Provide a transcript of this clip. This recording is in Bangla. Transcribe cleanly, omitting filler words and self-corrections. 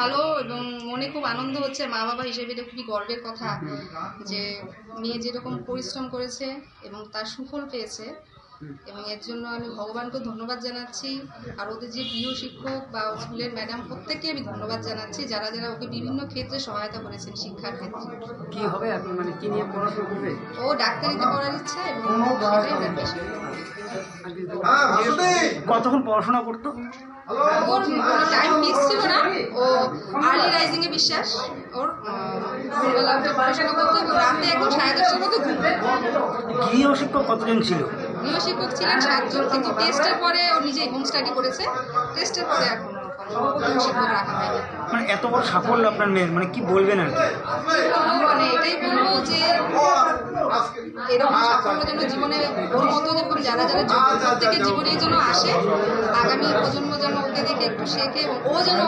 ভালো এবং মনে খুব আনন্দ হচ্ছে। মা বাবা হিসেবে এটা খুবই গর্বের কথা যে মেয়ে যেরকম পরিশ্রম করেছে এবং তার সুফল পেয়েছে, এবং এর জন্য আমি ভগবানকে ধন্যবাদ জানাচ্ছি। আর ওদের যে গৃহ শিক্ষক বা স্কুলের ম্যাডাম প্রত্যেককে আমি ধন্যবাদ জানাচ্ছি, যারা যারা ওকে বিভিন্ন ক্ষেত্রে সহায়তা করেছেন শিক্ষার ক্ষেত্রে। কি হবে এখন, মানে কি নিয়ে পড়াশোনা করবে? ও ডাক্তারিতে পড়ার ইচ্ছা এবং সেটাই ওর ambition। কতক্ষণ পড়াশোনা করতো? ওর টাইম ফিক্স ছিল না, ও আর্লি রাইজিং এ বিশ্বাস। ওর ভোরবেলা উঠে পড়াশোনা করতো এবং রাতে একদম 10:30টার মধ্যে ঘুমতো। গৃহ শিক্ষক কতজন ছিল? গৃহ শিক্ষক ছিলেন 7 জন, কিন্তু টেস্টের পরে ও নিজেই হোম স্টাডি করেছে। টেস্টের পরে এখন গৃহ শিক্ষক রাখা হয়নি। মানে এত বড় সাফল্য আপনার মেয়ের, মানে কি বলবেন আর কি? মানে এটাই বলবো যে এরকম সাফল্য যেন জীবনে ওর মতো যেরকম যারা যারা প্রত্যেকের জীবনে যেন আসে, আগামী প্রজন্ম যেন ওকে দেখে একটু শেখে এবং ও যেন